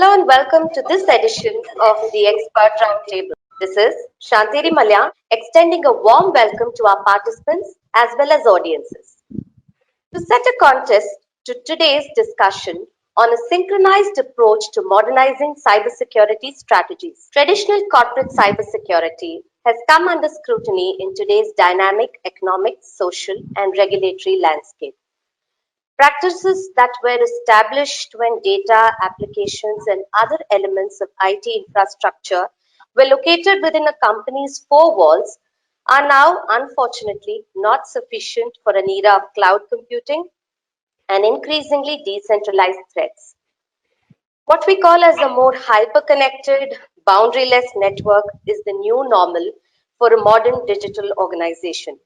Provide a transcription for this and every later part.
Hello and welcome to this edition of the Expert Roundtable. This is Shantiri Malya extending a warm welcome to our participants as well as audiences. To set a context to today's discussion on a synchronized approach to modernizing cybersecurity strategies. Traditional corporate cybersecurity has come under scrutiny in today's dynamic economic, social, and regulatory landscape. Practices that were established when data, applications, and other elements of IT infrastructure were located within a company's four walls are now unfortunately not sufficient for an era of cloud computing and increasingly decentralized threats. What we call as a more hyper-connected, boundaryless network is the new normal for a modern digital organization,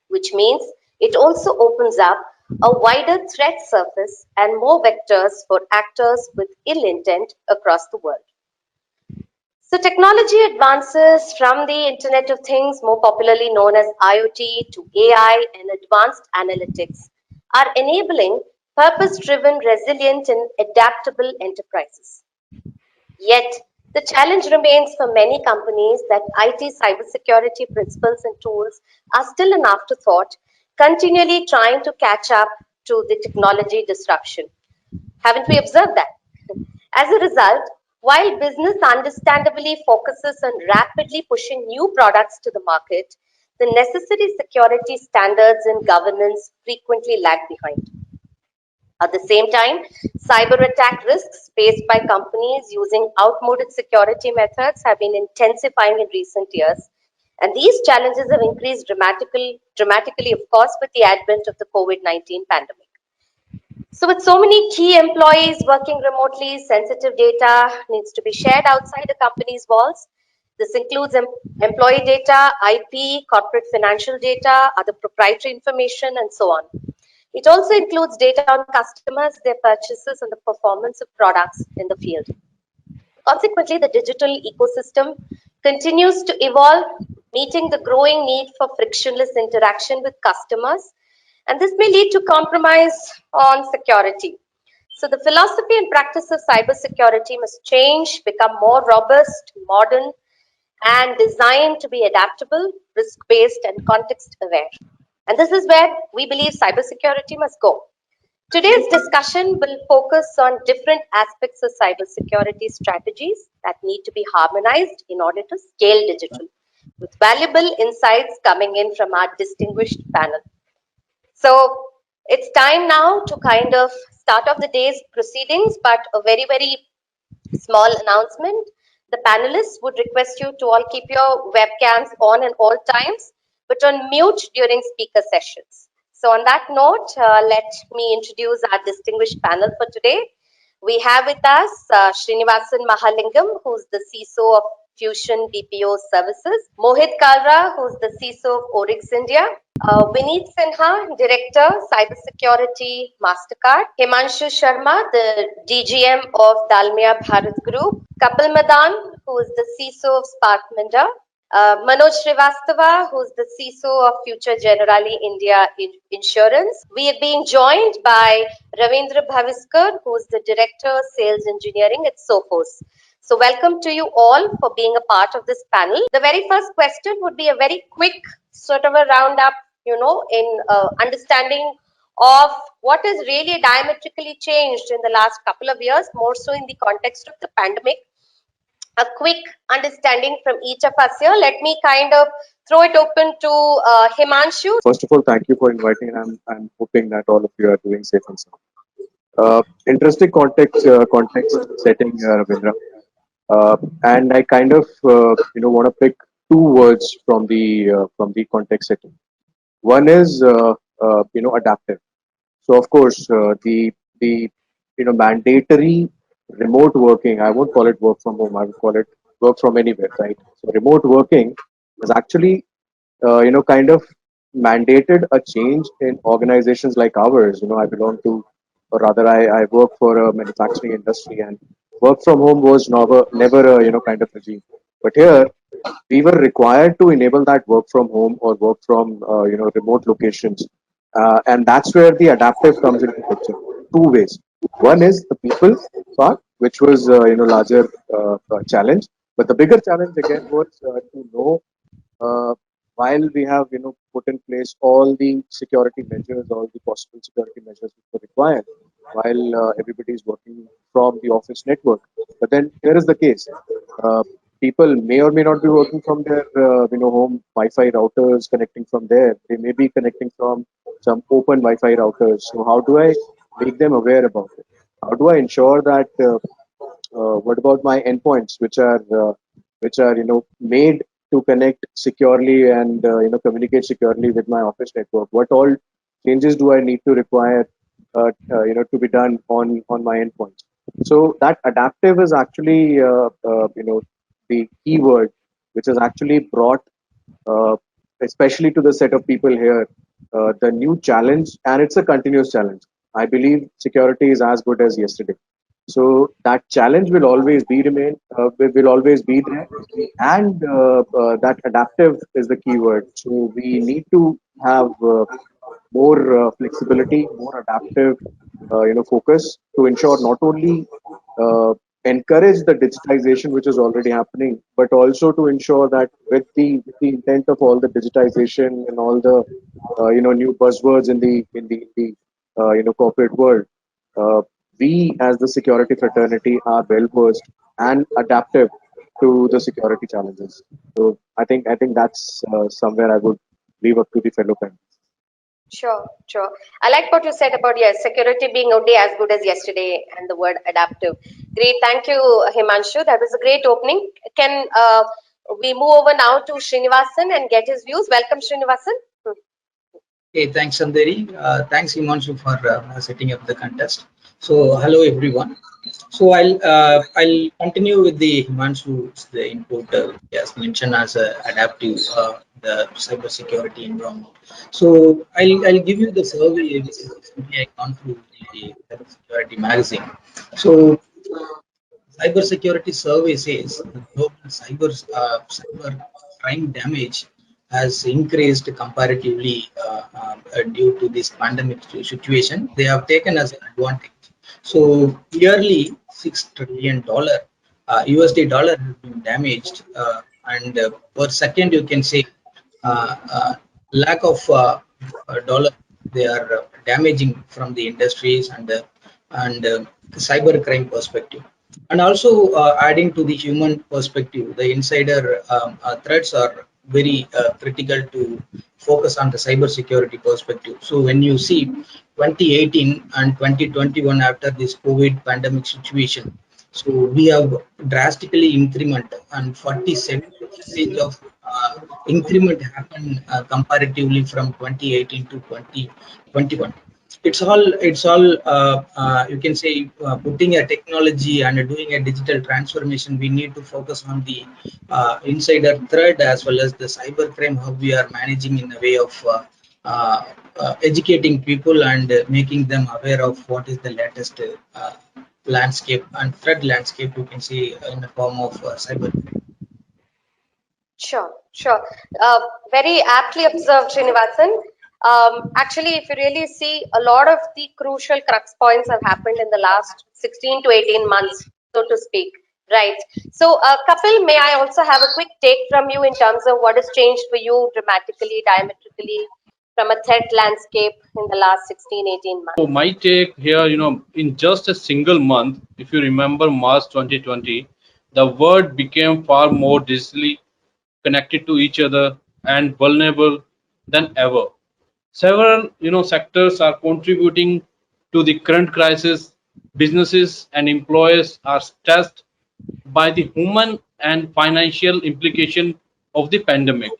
which means it also opens up a wider threat surface and more vectors for actors with ill intent across the world. So, technology advances from the Internet of Things, more popularly known as IoT, to AI and advanced analytics, are enabling purpose driven, resilient, and adaptable enterprises. Yet, the challenge remains for many companies that IT cybersecurity principles and tools are still an afterthought, continually trying to catch up to the technology disruption. Haven't we observed that? As a result, while business understandably focuses on rapidly pushing new products to the market, the necessary security standards and governance frequently lag behind. At the same time, cyber attack risks faced by companies using outmoded security methods have been intensifying in recent years. And these challenges have increased dramatically, of course, with the advent of the COVID-19 pandemic. So, with so many key employees working remotely, sensitive data needs to be shared outside a company's walls. This includes employee data, IP, corporate financial data, other proprietary information, and so on. It also includes data on customers, their purchases, and the performance of products in the field. Consequently, the digital ecosystem continues to evolve, meeting the growing need for frictionless interaction with customers, and this may lead to compromise on security. So, the philosophy and practice of cybersecurity must change, become more robust, modern, and designed to be adaptable, risk based, and context aware. And this is where we believe cybersecurity must go. Today's discussion will focus on different aspects of cybersecurity strategies that need to be harmonized in order to scale digital, with valuable insights coming in from our distinguished panel. So it's time now to kind of start off the day's proceedings, but a very, very small announcement. The panelists would request you to all keep your webcams on at all times, but on mute during speaker sessions. So on that note, let me introduce our distinguished panel for today. We have with us Srinivasan Mahalingam, who's the CISO of Fusion BPO Services, Mohit Kalra, who's the CISO of Oryx India, Vineet Sinha, Director, Cybersecurity, Mastercard, Himanshu Sharma, the DGM of Dalmia Bharat Group, Kapil Madan, who is the CISO of Spark Minda, Manoj Srivastava, who's the CISO of Future Generali India Insurance. We are being joined by Ravindra Bhaviskar, who's the Director, Sales Engineering at Sophos. So welcome to you all for being a part of this panel. The very first question would be a very quick sort of a roundup, in understanding of what has really diametrically changed in the last couple of years, more so in the context of the pandemic. A quick understanding from each of us here. Let me kind of throw it open to Himanshu. First of all, thank you for inviting, and I'm hoping that all of you are doing safe and sound. Interesting context setting, Ravindra. And I kind of want to pick two words from the context setting. One is adaptive. So of course the mandatory remote working. I won't call it work from home. I would call it work from anywhere, right? So remote working is actually kind of mandated a change in organizations like ours. I belong to, or rather, I work for a manufacturing industry, and work from home was never a kind of regime. But here, we were required to enable that work from home or work from remote locations, and that's where the adaptive comes into picture. Two ways. One is the people part, which was larger challenge, but the bigger challenge again was to know uh, while we have put in place all the security measures, all the possible security measures which were required, while everybody is working from the office network. But then here is the case: uh, people may or may not be working from their home Wi-Fi routers, connecting from there. They may be connecting from some open Wi-Fi routers. So how do I make them aware about it? How do I ensure that what about my endpoints, which are made to connect securely and communicate securely with my office network? What all changes do I need to require to be done on my endpoints? So that adaptive is actually the keyword which has actually brought uh, especially to the set of people here, the new challenge, and it's a continuous challenge. I believe security is as good as yesterday. So that challenge will always be remain, will always be there, and that adaptive is the keyword. So we need to have more flexibility, more adaptive, focus to ensure not only uh, encourage the digitization which is already happening, but also to ensure that with the intent of all the digitization and all the new buzzwords in the corporate world, uh, we as the security fraternity are well versed and adaptive to the security challenges. So I think that's somewhere I would leave up to the fellow panel. Sure, sure. I like what you said about, yes, security being only as good as yesterday and the word adaptive. Great. Thank you, Himanshu. That was a great opening. Can we move over now to Srinivasan and get his views? Welcome, Srinivasan. Hmm. Hey, thanks, Sanderi. Thanks, Himanshu, for setting up the contest. So, hello everyone. So, I'll continue with the Himanshu's the input he has mentioned as a adaptive the cybersecurity environment. So, I'll give you the survey which is recently I gone through the cybersecurity magazine. So, cybersecurity survey says the global cyber crime damage has increased comparatively due to this pandemic situation. They have taken as an advantage. So yearly $6 trillion USD dollar has been damaged, and per second you can say lack of dollar they are damaging from the industries and cyber crime perspective. And also adding to the human perspective, the insider threats are very critical to focus on the cyber security perspective. So when you see 2018 and 2021 after this COVID pandemic situation, so we have drastically increment and 47% of increment happened comparatively from 2018 to 2021. It's all you can say putting a technology and doing a digital transformation. We need to focus on the insider threat as well as the cyber crime, how we are managing in a way of educating people and making them aware of what is the latest landscape and threat landscape, you can see in the form of cyber crime. Sure, sure. Very aptly observed, Srinivasan. Actually, if you really see, a lot of the crucial crux points have happened in the last 16 to 18 months, so to speak. Right. So, Kapil, may I also have a quick take from you in terms of what has changed for you dramatically, diametrically from a threat landscape in the last 16, 18 months? So my take here, in just a single month, if you remember March 2020, the world became far more digitally connected to each other and vulnerable than ever. Several, sectors are contributing to the current crisis. Businesses and employers are stressed by the human and financial implication of the pandemic.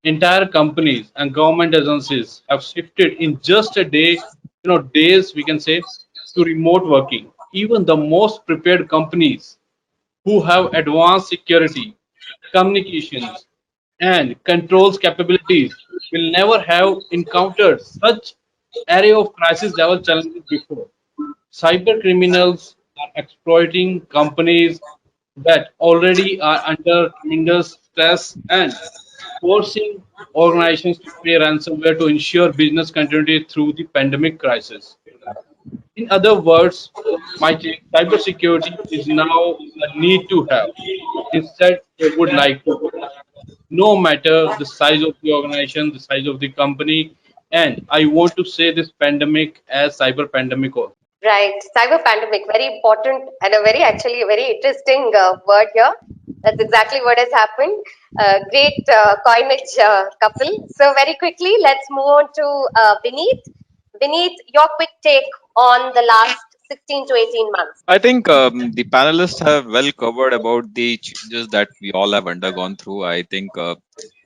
Entire companies and government agencies have shifted in just a day, days we can say, to remote working. Even the most prepared companies who have advanced security, communications, and controls capabilities will never have encountered such array of crisis level challenges before. Cyber criminals are exploiting companies that already are under tremendous stress and forcing organizations to pay ransomware to ensure business continuity through the pandemic crisis. In other words, my take, cybersecurity is now a need to have. Instead, I would like to have. No matter the size of the organization, the size of the company, and I want to say this pandemic as cyber pandemic also. Right, cyber pandemic, very important and a very actually a very interesting word here. That's exactly what has happened. Great coinage, couple. So very quickly, let's move on to Vineet. Vineet, your quick take on the last 16 to 18 months. I think the panelists have well covered about the changes that we all have undergone through. I think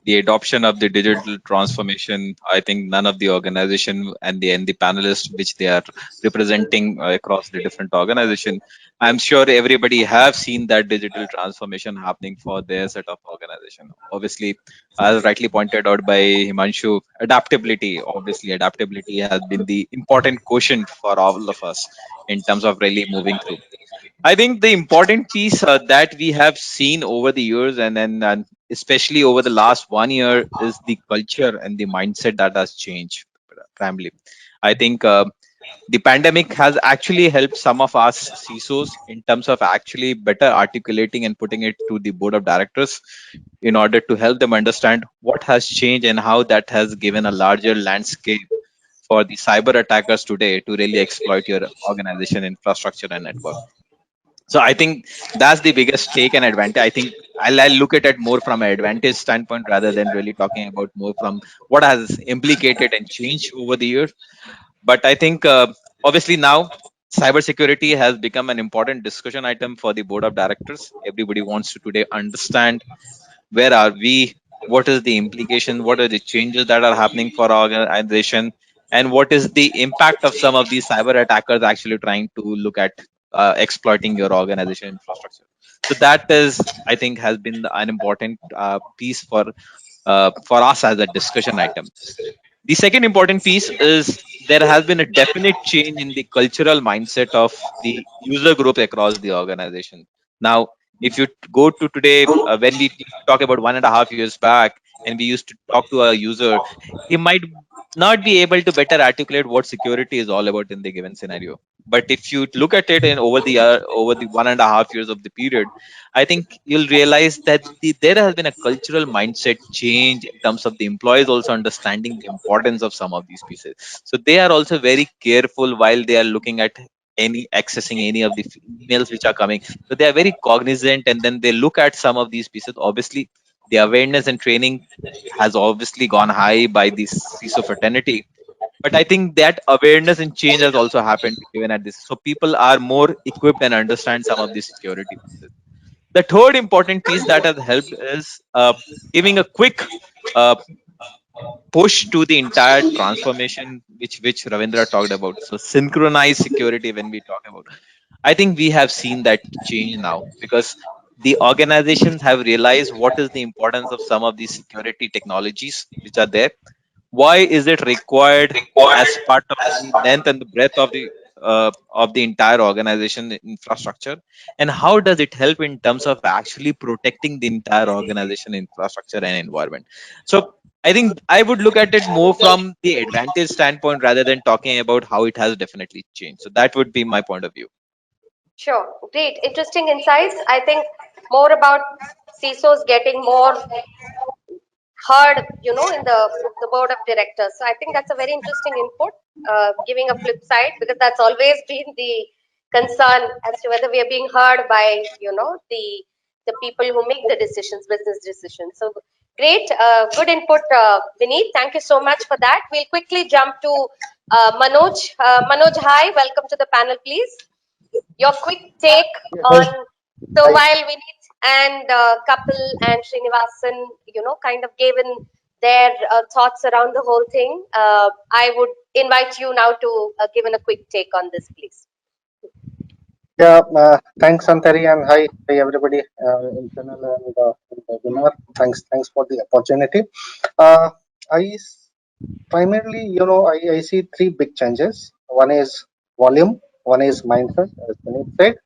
the adoption of the digital transformation. I think none of the organization and the panelists which they are representing across the different organization. I'm sure everybody have seen that digital transformation happening for their set of organization. Obviously, as rightly pointed out by Himanshu, adaptability has been the important quotient for all of us in terms of really moving through. I think the important piece that we have seen over the years and especially over the last 1 year is the culture and the mindset that has changed primarily. I think the pandemic has actually helped some of us CISOs in terms of actually better articulating and putting it to the board of directors in order to help them understand what has changed and how that has given a larger landscape for the cyber attackers today to really exploit your organization infrastructure and network. So I think that's the biggest take and advantage. I think I'll look at it more from an advantage standpoint rather than really talking about more from what has implicated and changed over the years. But I think obviously now cybersecurity has become an important discussion item for the board of directors. Everybody wants to today understand where are we, what is the implication, what are the changes that are happening for our organization, and what is the impact of some of these cyber attackers actually trying to look at exploiting your organization infrastructure. So that is, I think, has been an important piece for us as a discussion item. The second important piece is there has been a definite change in the cultural mindset of the user group across the organization. Now, if you go to today, when we talk about 1.5 years back, and we used to talk to a user, he might not be able to better articulate what security is all about in the given scenario. But if you look at it in over the 1.5 years of the period, I think you'll realize that there has been a cultural mindset change in terms of the employees also understanding the importance of some of these pieces. So they are also very careful while they are looking at any accessing any of the emails which are coming. So they are very cognizant, and then they look at some of these pieces. Obviously, the awareness and training has obviously gone high by the CISO fraternity. But I think that awareness and change has also happened even at this. So people are more equipped and understand some of these security pieces. The third important piece that has helped is giving a quick uh, push to the entire transformation, which Ravindra talked about. So synchronized security when we talk about, I think we have seen that change now because the organizations have realized what is the importance of some of these security technologies which are there. Why is it required as part of the length and the breadth of the entire organization infrastructure, and how does it help in terms of actually protecting the entire organization infrastructure and environment? So I think I would look at it more from the advantage standpoint rather than talking about how it has definitely changed. So that would be my point of view. Sure, great, interesting insights. I think more about CISOs getting more heard, in the board of directors. So I think that's a very interesting input, giving a flip side because that's always been the concern as to whether we are being heard by, the people who make the decisions, business decisions. So great, good input, Vineet. Thank you so much for that. We'll quickly jump to Manoj. Manoj, hi, welcome to the panel, please. Your quick take on, so while Vineet and Kapil and Srinivasan, kind of given their thoughts around the whole thing, I would invite you now to give in a quick take on this, please. Yeah, thanks, Antari, and hi everybody in panel and in the webinar. Thanks for the opportunity. Uh, primarily, I see three big changes. One is volume, one is mindset, as Vineet said,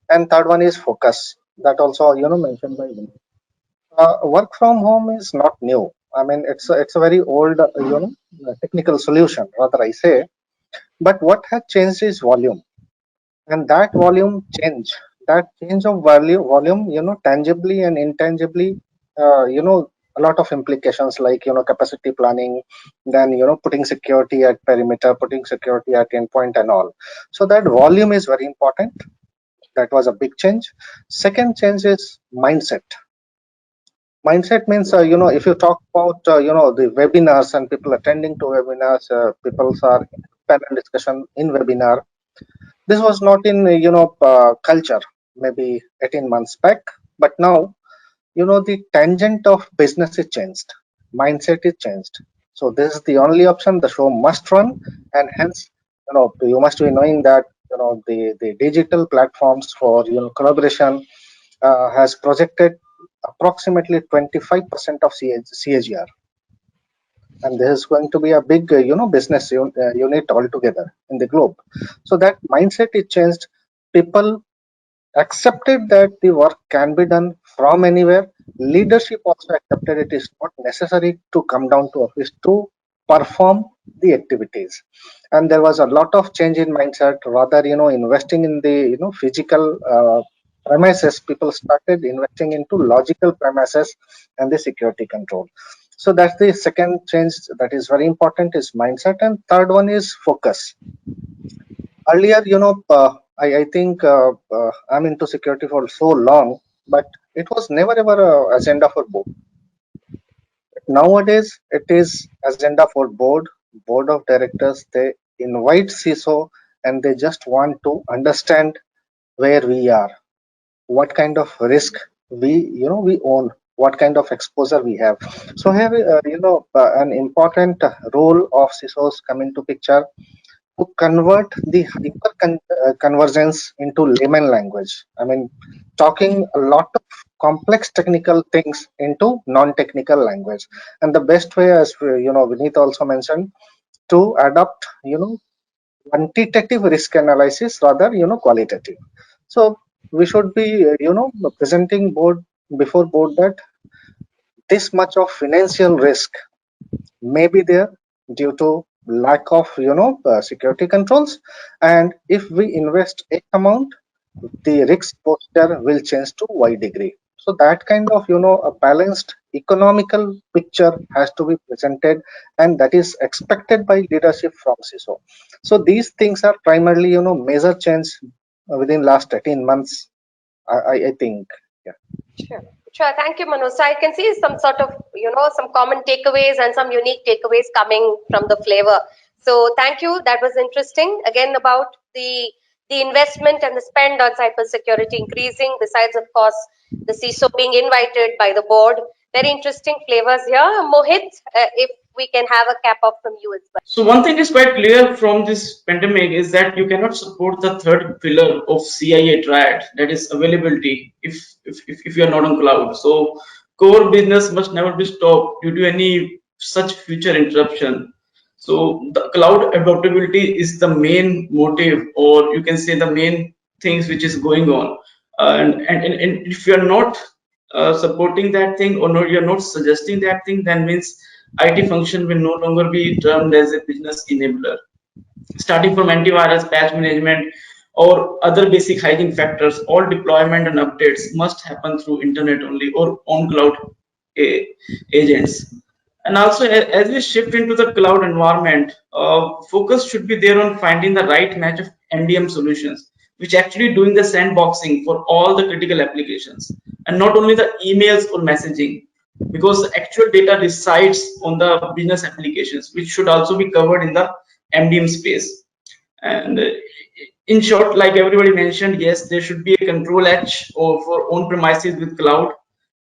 and third one is focus. That also, mentioned by Vineet. Work from home is not new. I mean, it's a very old, technical solution. Rather, I say, But what has changed is volume, and that change of volume, tangibly and intangibly, a lot of implications like capacity planning, then putting security at perimeter, putting security at endpoint, and all. So that volume is very important. That was a big change. Second change is mindset. Mindset means, if you talk about, the webinars and people attending to webinars, people are in panel discussion in webinar. This was not in, culture, maybe 18 months back, but now, the tangent of business is changed. Mindset is changed. So this is the only option. The show must run, and hence, you must be knowing that, the digital platforms for, collaboration has projected approximately 25% of CAGR, and this is going to be a big business unit altogether in the globe. So that mindset is changed. People accepted that the work can be done from anywhere. Leadership also accepted it is not necessary to come down to office to perform the activities. And there was a lot of change in mindset. Rather, investing in the physical premises, people started investing into logical premises and the security control. So that's the second change that is very important, is mindset. And third one is focus. Earlier, I think I'm into security for so long, but it was never ever a agenda for board. Nowadays, it is agenda for board of directors. They invite CISO and they just want to understand where we are, what kind of risk we own, what kind of exposure we have. So have an important role of CISOs come into picture to convert the convergence into layman language. I mean, talking a lot of complex technical things into non-technical language. And the best way, as Vineet also mentioned, to adopt quantitative risk analysis rather qualitative. So we should be presenting board before board that this much of financial risk may be there due to lack of security controls, and if we invest X amount, the risk posture will change to Y degree. So that kind of a balanced economical picture has to be presented, and that is expected by leadership from CISO. So these things are primarily major change within last 18 months. I think. Yeah. Sure. Sure. Thank you, Manu. So I can see some sort of, some common takeaways and some unique takeaways coming from the flavor. So thank you. That was interesting. Again, about the investment and the spend on cybersecurity increasing, besides, of course, the CISO being invited by the board. Very interesting flavors here. Mohit, if we can have a cap off from you as well. So one thing is quite clear from this pandemic is that you cannot support the third pillar of CIA triad, that is availability, if you are not on cloud. So core business must never be stopped due to any such future interruption. So the cloud adaptability is the main motive, or you can say the main things which is going on. And if you are not supporting that thing, or not, you're not suggesting that thing, then means IT function will no longer be termed as a business enabler. Starting from antivirus, patch management, or other basic hygiene factors, all deployment and updates must happen through internet only or on cloud agents. And also, as we shift into the cloud environment, focus should be there on finding the right match of MDM solutions, which actually doing the sandboxing for all the critical applications, and not only the emails or messaging, because the actual data resides on the business applications, which should also be covered in the MDM space. And in short, like everybody mentioned, yes, there should be a control edge for on premises with cloud,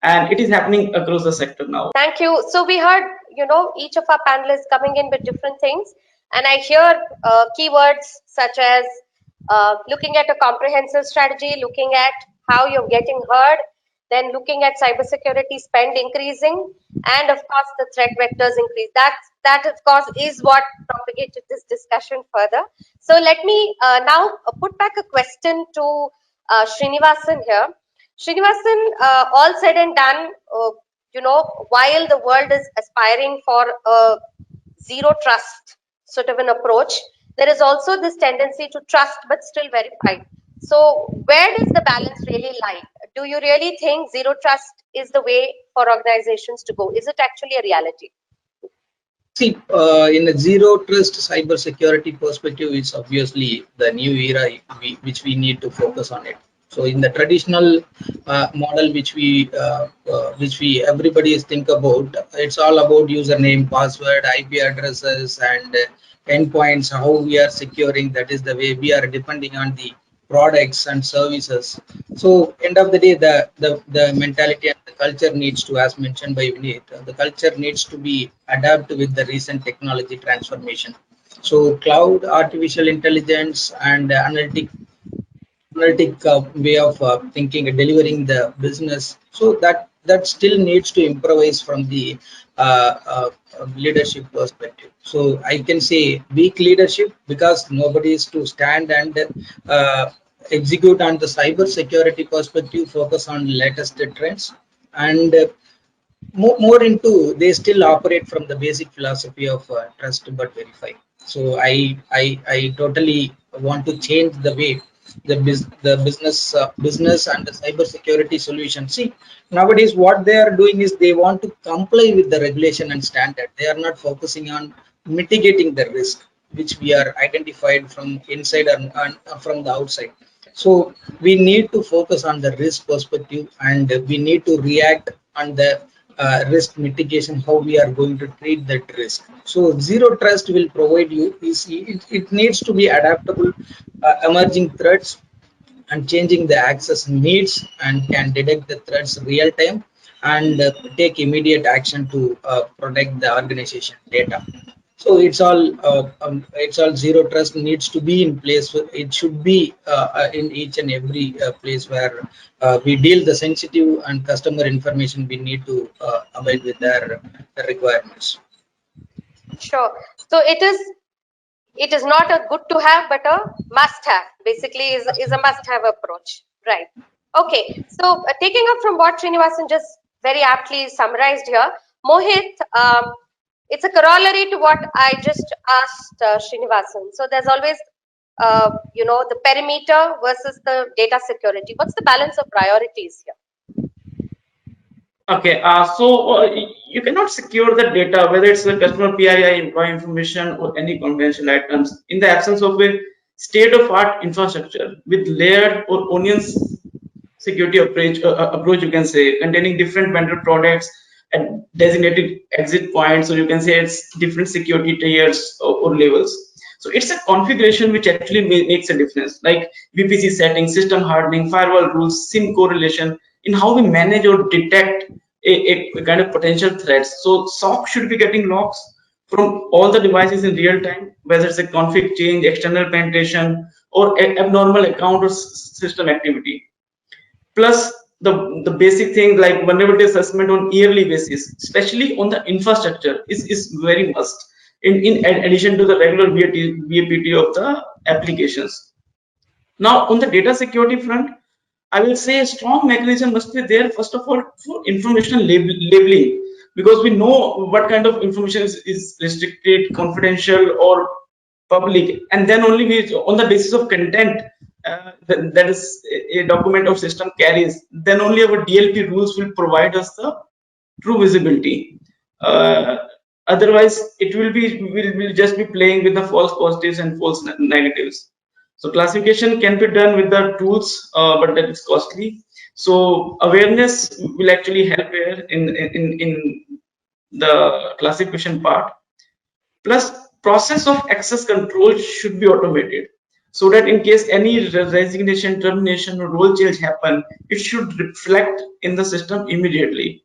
and it is happening across the sector now. Thank you. So we heard, each of our panelists coming in with different things, and I hear keywords such as looking at a comprehensive strategy, looking at how you're getting heard, then looking at cybersecurity spend increasing, and of course the threat vectors increase. That of course is what propagated this discussion further. So let me now put back a question to Srinivasan here. Srinivasan, all said and done, while the world is aspiring for a zero trust sort of an approach, there is also this tendency to trust but still verify. So where does the balance really lie? Do you really think zero trust is the way for organizations to go? Is it actually a reality? See, in a zero trust cyber security perspective, it's obviously the new era which we need to focus on it. So, in the traditional model which we everybody is think about, it's all about username, password, IP addresses, and endpoints. How we are securing, that is the way we are depending on the products and services. So end of the day, the mentality and the culture needs to, as mentioned by Vineet, the culture needs to be adapted with the recent technology transformation. So cloud, artificial intelligence, and analytic way of thinking and delivering the business. So that still needs to improvise from the leadership perspective. So I can say weak leadership because nobody is to stand and uh, execute on the cyber security perspective, focus on latest trends, and more into, they still operate from the basic philosophy of trust but verify. So I totally want to change the way the business and the cyber security solution. See, nowadays what they are doing is they want to comply with the regulation and standard. They are not focusing on mitigating the risk which we are identified from inside and from the outside. So we need to focus on the risk perspective, and we need to react on the risk mitigation, how we are going to treat that risk. So zero trust will provide you is it needs to be adaptable, emerging threats and changing the access needs, and can detect the threats real time and take immediate action to protect the organization data. So it's all zero trust needs to be in place. It should be in each and every place where we deal the sensitive and customer information. We need to abide with their requirements. Sure. So it is not a good to have, but a must have. Basically, is a must have approach, right? Okay. So taking up from what Srinivasan just very aptly summarized here, Mohit, it's a corollary to what I just asked Srinivasan. So there's always, the perimeter versus the data security. What's the balance of priorities here? Okay, you cannot secure the data, whether it's the customer PII, employee information, or any confidential items, in the absence of a state-of-art infrastructure with layered or onions security approach, you can say, containing different vendor products and designated exit points, or you can say it's different security tiers or levels. So it's a configuration which actually makes a difference, like VPC settings, system hardening, firewall rules, SIM correlation, in how we manage or detect a kind of potential threats. So SOC should be getting logs from all the devices in real time, whether it's a config change, external penetration, or abnormal account or system activity. Plus the basic thing like vulnerability assessment on yearly basis, especially on the infrastructure, is very must in addition to the regular VAPT of the applications. Now on the data security front, I will say a strong mechanism must be there, first of all, for information labeling, because we know what kind of information is restricted, confidential, or public, and then only we, on the basis of content that is a document of system carries, then only our DLP rules will provide us the true visibility. Otherwise, it will be will just be playing with the false positives and false negatives. So classification can be done with the tools, but that is costly. So awareness will actually help here in the classification part. Plus, process of access control should be automated, so that in case any resignation, termination, or role change happen, it should reflect in the system immediately.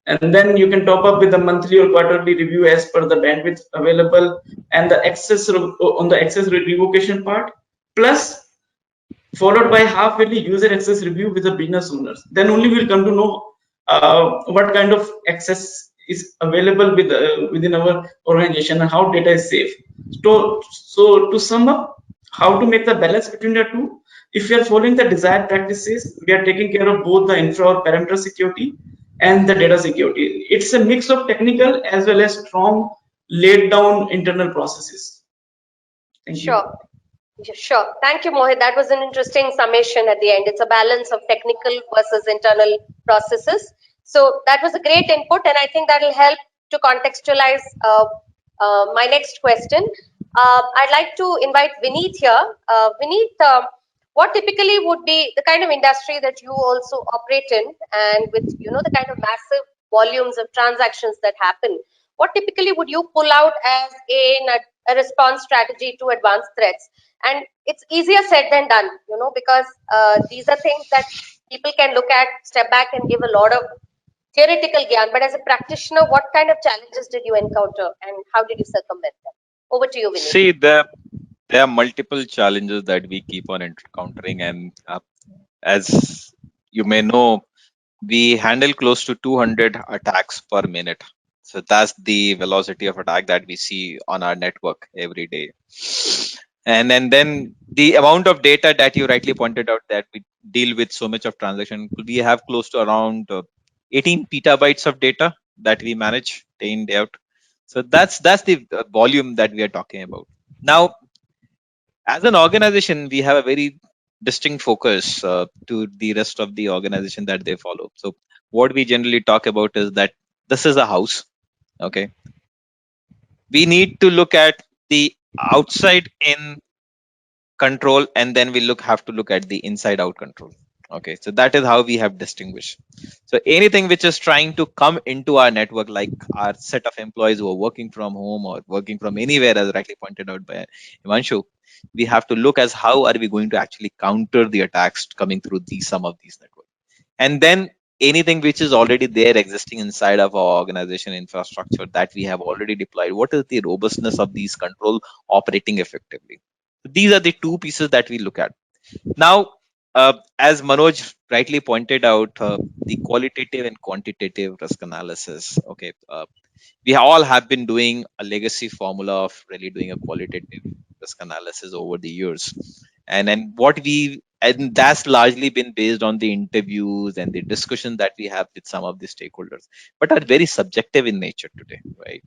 And then you can top up with the monthly or quarterly review as per the bandwidth available, and the access on the access revocation part, plus followed by half-yearly user access review with the business owners. Then only we'll come to know what kind of access is available within our organization and how data is safe. So to sum up, how to make the balance between the two? If we are following the desired practices, we are taking care of both the infra or perimeter security and the data security. It's a mix of technical as well as strong laid down internal processes. Thank you. Sure. Yeah, sure. Thank you, Mohit. That was an interesting summation at the end. It's a balance of technical versus internal processes. So that was a great input, and I think that will help to contextualize my next question. I'd like to invite Vineet here. Vineet, what typically would be the kind of industry that you also operate in, and with the kind of massive volumes of transactions that happen? What typically would you pull out as a response strategy to advanced threats? And it's easier said than done, because these are things that people can look at, step back, and give a lot of theoretical gyan. But as a practitioner, what kind of challenges did you encounter, and how did you circumvent them? Over to you, Vinay. See, there are multiple challenges that we keep on encountering, and as you may know, we handle close to 200 attacks per minute. So that's the velocity of attack that we see on our network every day. And then the amount of data that you rightly pointed out, that we deal with so much of transaction, we have close to around 18 petabytes of data that we manage day in, day out. So that's the volume that we are talking about. Now, as an organization, we have a very distinct focus to the rest of the organization that they follow. So what we generally talk about is that this is a house. Okay, we need to look at the outside in control, and then we have to look at the inside out control. Okay, so that is how we have distinguished. So anything which is trying to come into our network, like our set of employees who are working from home or working from anywhere, as rightly pointed out by Himanshu, we have to look as how are we going to actually counter the attacks coming through some of these networks. And then anything which is already there existing inside of our organization infrastructure that we have already deployed, what is the robustness of these control operating effectively? These are the two pieces that we look at. Now, as Manoj rightly pointed out, the qualitative and quantitative risk analysis. Okay, we all have been doing a legacy formula of really doing a qualitative risk analysis over the years, and that's largely been based on the interviews and the discussion that we have with some of the stakeholders, but are very subjective in nature today, right?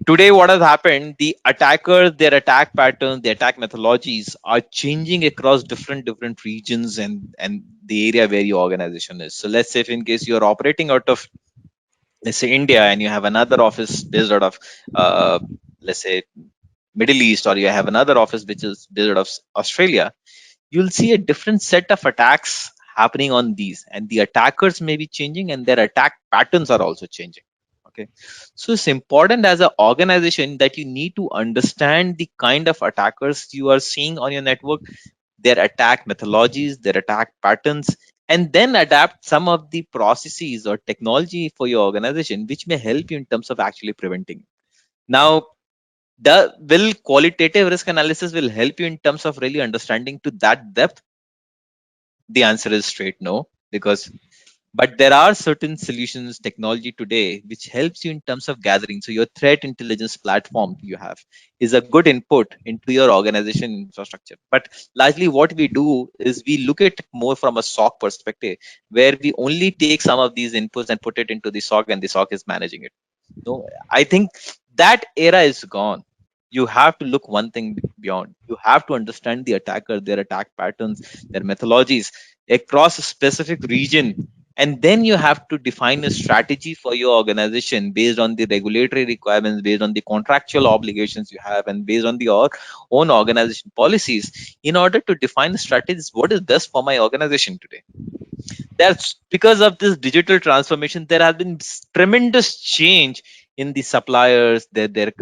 Today, what has happened, the attackers, their attack patterns, the attack methodologies are changing across different regions and the area where your organization is. So let's say if in case you're operating out of, let's say, India, and you have another office based out of let's say Middle East, or you have another office which is based out of Australia, you'll see a different set of attacks happening on these, and the attackers may be changing and their attack patterns are also changing. Okay, so it's important as an organization that you need to understand the kind of attackers you are seeing on your network, their attack methodologies, their attack patterns, and then adapt some of the processes or technology for your organization which may help you in terms of actually preventing. Now, will qualitative risk analysis will help you in terms of really understanding to that depth? The answer is straight no, but there are certain solutions, technology today, which helps you in terms of gathering. So your threat intelligence platform you have is a good input into your organization infrastructure. But largely what we do is we look at it more from a SOC perspective, where we only take some of these inputs and put it into the SOC, and the SOC is managing it. No, I think that era is gone. You have to look one thing beyond. You have to understand the attacker, their attack patterns, their methodologies across a specific region, and then you have to define a strategy for your organization based on the regulatory requirements, based on the contractual obligations you have, and based on your own organization policies, in order to define the strategies, what is best for my organization today. That's because of this digital transformation, there has been tremendous change in the suppliers, they're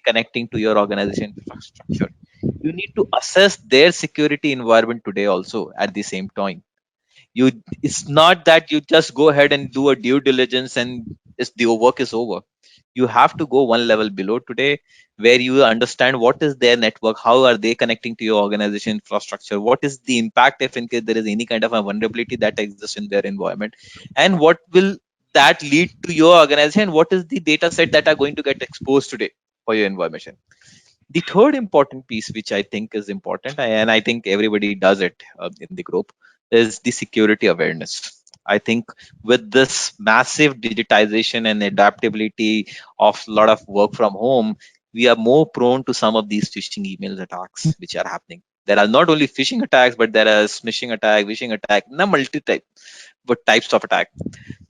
connecting to your organization infrastructure. You need to assess their security environment today also at the same time. It's not that you just go ahead and do a due diligence and the work is over. You have to go one level below today, where you understand what is their network, how are they connecting to your organization infrastructure, what is the impact if in case there is any kind of a vulnerability that exists in their environment, and what will that lead to your organization, what is the data set that are going to get exposed today for your information. The third important piece, which I think is important, and I think everybody does it in the group, is the security awareness. I think with this massive digitization and adaptability of a lot of work from home, we are more prone to some of these phishing emails attacks which are happening. There are not only phishing attacks, but there are smishing attack, wishing attack, multi-type, but types of attack.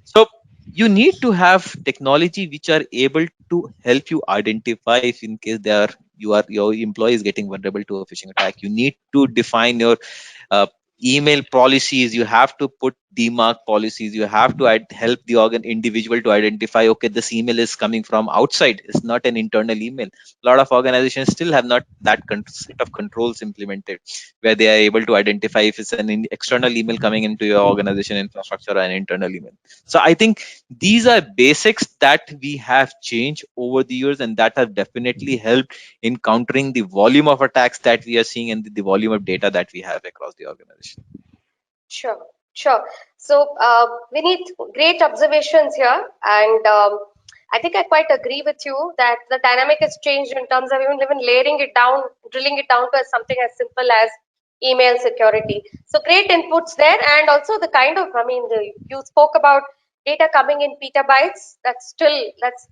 So you need to have technology which are able to help you identify if in case your employee is getting vulnerable to a phishing attack. You need to define your uh, email policies. You have to put demarc policies. You have to help the individual to identify, okay, this email is coming from outside, it's not an internal email. A lot of organizations still have not that set of controls implemented where they are able to identify if it's an external email coming into your organization infrastructure or an internal email. So I think these are basics that we have changed over the years, and that have definitely helped in countering the volume of attacks that we are seeing and the volume of data that we have across the organization. Sure, sure. So, we need great observations here, and I think I quite agree with you that the dynamic has changed in terms of even layering it down, drilling it down to something as simple as email security. So, great inputs there, and also the kind of, you spoke about data coming in petabytes. That's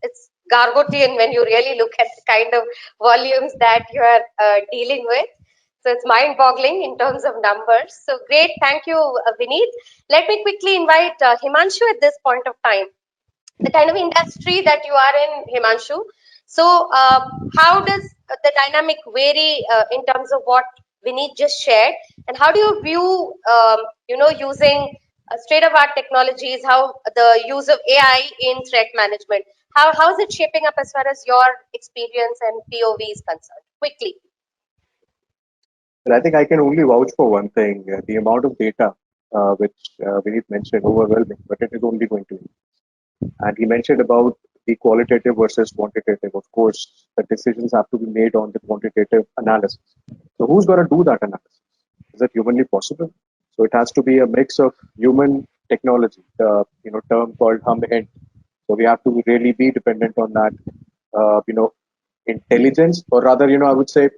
it's gargantuan when you really look at the kind of volumes that you are dealing with. So it's mind-boggling in terms of numbers. So great, thank you, Vineet. Let me quickly invite Himanshu at this point of time. The kind of industry that you are in, Himanshu. So how does the dynamic vary in terms of what Vineet just shared, and how do you view, using state-of-art technologies, how the use of AI in threat management? How is it shaping up as far as your experience and POV is concerned? Quickly. Well, I think I can only vouch for one thing: the amount of data which Vineet mentioned, overwhelming, but it is only going to increase. And he mentioned about the qualitative versus quantitative. Of course, the decisions have to be made on the quantitative analysis. So who's going to do that analysis? Is it humanly possible? So it has to be a mix of human technology, the term called hum end. So we have to really be dependent on that, intelligence, or rather, I would say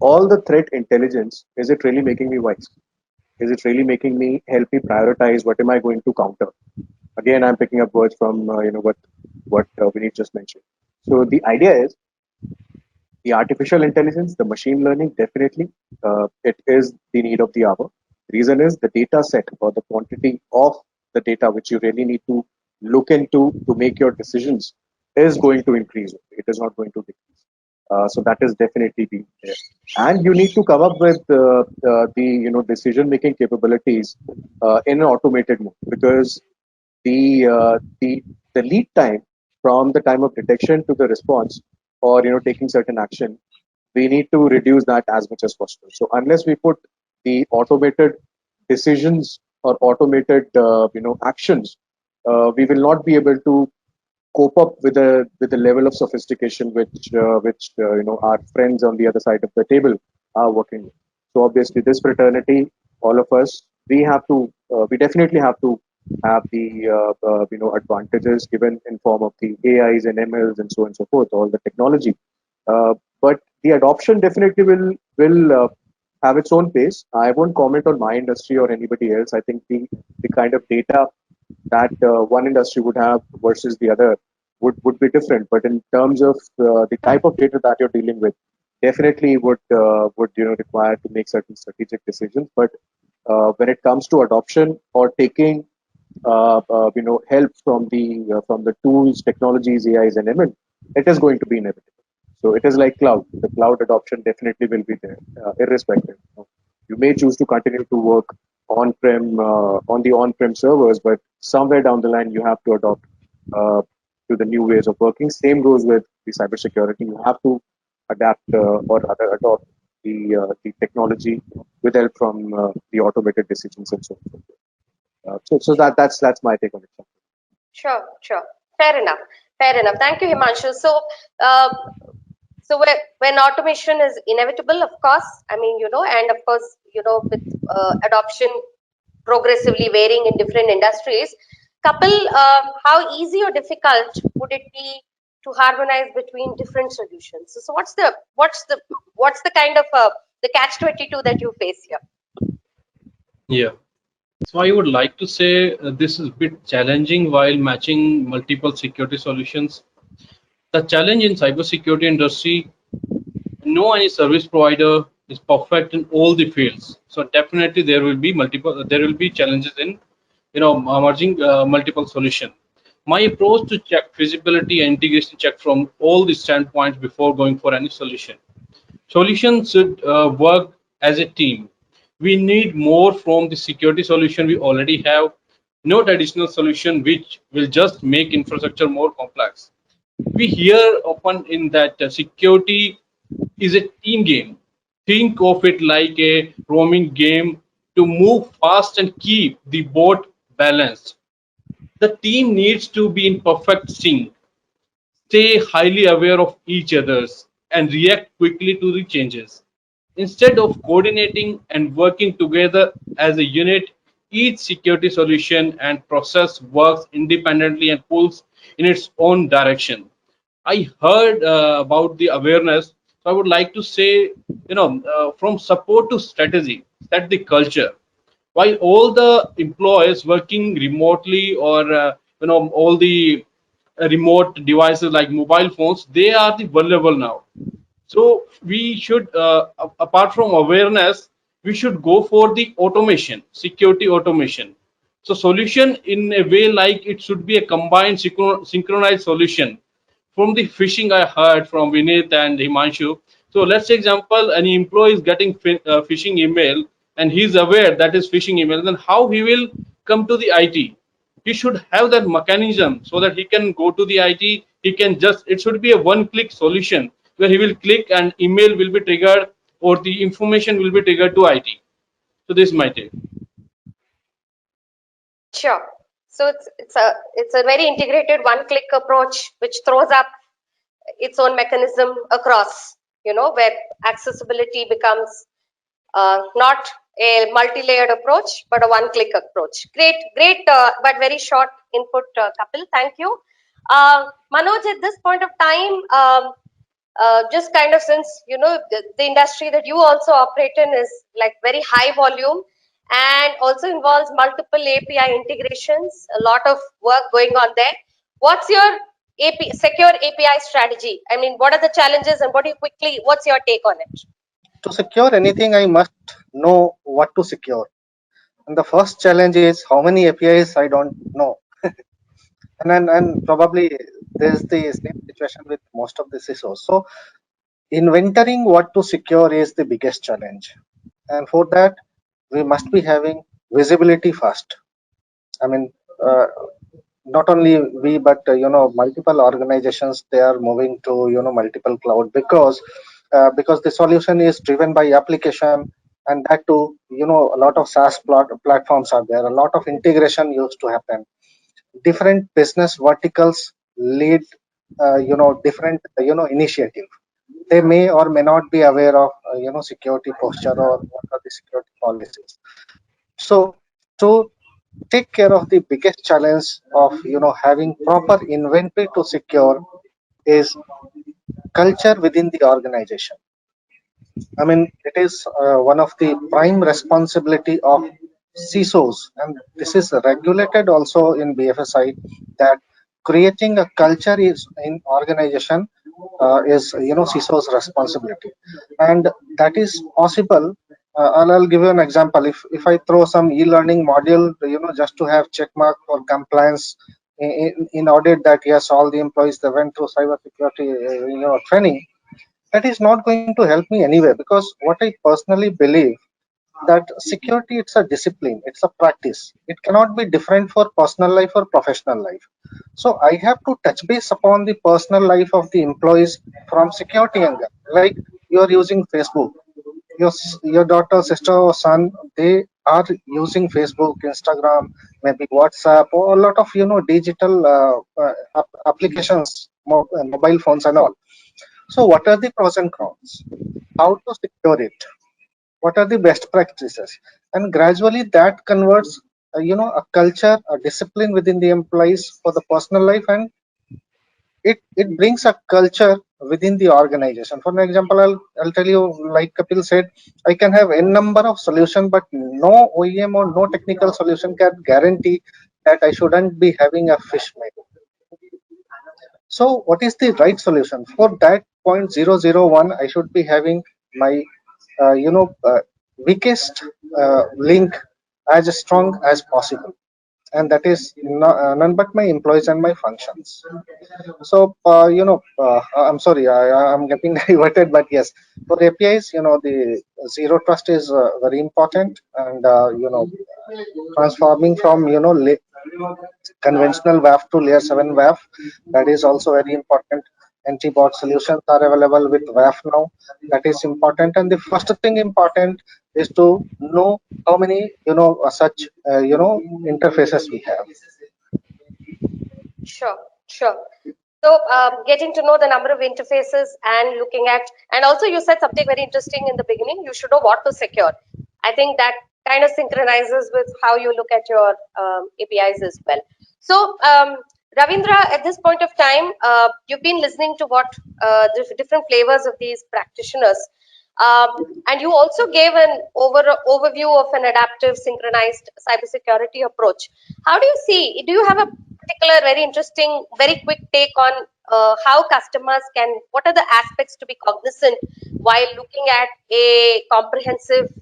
all the threat intelligence. Is it really making me wise? Is it really making me help me prioritize what am I going to counter? Again, I'm picking up words from what Vineet just mentioned. So the idea is the artificial intelligence, the machine learning, definitely it is the need of the hour. Reason is the data set or the quantity of the data which you really need to look into to make your decisions is going to increase. It is not going to decrease. So that is definitely the there. And you need to come up with the decision making capabilities in an automated mode, because the the lead time from the time of detection to the response, or taking certain action, we need to reduce that as much as possible. So unless we put the automated decisions or automated actions, we will not be able to cope up with the level of sophistication which our friends on the other side of the table are working with. So obviously, this fraternity, all of us, we definitely have to have the advantages given in form of the AIs and MLs and so on and so forth, all the technology. But the adoption definitely will have its own pace. I won't comment on my industry or anybody else. I think the kind of data that one industry would have versus the other would be different. But in terms of the type of data that you're dealing with, definitely would require to make certain strategic decisions. But when it comes to adoption or taking help from the tools, technologies, AIs, and ML, it is going to be inevitable. So it is like cloud. The cloud adoption definitely will be there, irrespective. You may choose to continue to work on-prem on the on-prem servers, but somewhere down the line you have to adopt to the new ways of working. Same goes with the cybersecurity. You have to adapt or rather adopt the technology with help from the automated decisions and so on. So that's my take on it. Sure, sure. Fair enough. Fair enough. Thank you, Himanshu. So when automation is inevitable, of course, and of course, with adoption progressively varying in different industries, how easy or difficult would it be to harmonize between different solutions? So what's the kind of the catch-22 that you face here? Yeah. So I would like to say this is a bit challenging while matching multiple security solutions. The challenge in cybersecurity industry, no any service provider is perfect in all the fields. So definitely there will be challenges in emerging multiple solution. My approach to check feasibility and integration check from all the standpoints before going for any solution. Solutions should work as a team. We need more from the security solution we already have, not additional solution which will just make infrastructure more complex. We hear often in that security is a team game. Think of it like a roaming game to move fast and keep the boat balanced. The team needs to be in perfect sync, stay highly aware of each other's, and react quickly to the changes. Instead of coordinating and working together as a unit, each security solution and process works independently and pulls in its own direction. I heard about the awareness. So I would like to say, from support to strategy, set the culture. While all the employees working remotely or all the remote devices like mobile phones, they are the vulnerable now. So we should, apart from awareness, we should go for the automation, security automation. So solution in a way like it should be a combined synchronized solution. From the phishing I heard from Vinith and Himanshu. So let's say example, an employee is getting phishing email and he's aware that is phishing email. Then how he will come to the IT? He should have that mechanism so that he can go to the IT. He can just, it should be a one-click solution where he will click and email will be triggered or the information will be triggered to IT. So this is my take. Sure. So it's a very integrated one-click approach which throws up its own mechanism across, where accessibility becomes not a multi-layered approach, but a one-click approach. Great, but very short input, Kapil. Thank you. Manoj, at this point of time, just kind of since, the industry that you also operate in is like very high volume and also involves multiple API integrations, a lot of work going on there. What's your secure API strategy? I mean, what are the challenges and what's your take on it? To secure anything, I must know what to secure. And the first challenge is how many APIs I don't know. and probably there's the same situation with most of the CISOs. So inventorying what to secure is the biggest challenge. And for that, we must be having visibility first. I mean, not only we, but multiple organizations, they are moving to multiple cloud because the solution is driven by application, and that too, a lot of SaaS platforms are there. A lot of integration used to happen. Different business verticals lead, different initiative. They may or may not be aware of security posture or what are the security policies. So to take care of the biggest challenge of having proper inventory to secure is culture within the organization. I mean, it is one of the prime responsibility of CISOs, and this is regulated also in BFSI, that creating a culture is in organization is CISO's responsibility, and that is possible. I'll give you an example. If I throw some e-learning module, just to have check mark for compliance in audit that yes, all the employees they went through cyber security training, that is not going to help me anyway, because what I personally believe that security, it's a discipline, it's a practice. It cannot be different for personal life or professional life. So I have to touch base upon the personal life of the employees from security angle. Like you are using Facebook, your daughter, sister, or son, they are using Facebook, Instagram, maybe WhatsApp, or a lot of digital applications, mobile phones and all. So what are the pros and cons? How to secure it? What are the best practices? And gradually that converts, a culture, a discipline within the employees for the personal life, and it brings a culture within the organization. For an example, I'll tell you, like Kapil said, I can have n number of solution, but no OEM or no technical solution can guarantee that I shouldn't be having a fish meal. So what is the right solution for that 0.001? I should be having my weakest link as strong as possible, and that is none but my employees and my functions. So, I'm sorry, I'm getting diverted, but yes, for APIs, the zero trust is very important, and transforming from conventional WAF to layer 7 WAF, that is also very important. Anti-bot solutions are available with WAF now. That is important. And the first thing important is to know how many such interfaces we have. Sure, sure. So, getting to know the number of interfaces and looking at, and also you said something very interesting in the beginning. You should know what to secure. I think that kind of synchronizes with how you look at your APIs as well. So, Ravindra, at this point of time, you've been listening to what the different flavors of these practitioners, and you also gave an overview of an adaptive, synchronized cybersecurity approach. How do you see? Do you have a particular, very interesting, very quick take on how customers can? What are the aspects to be cognizant while looking at a comprehensive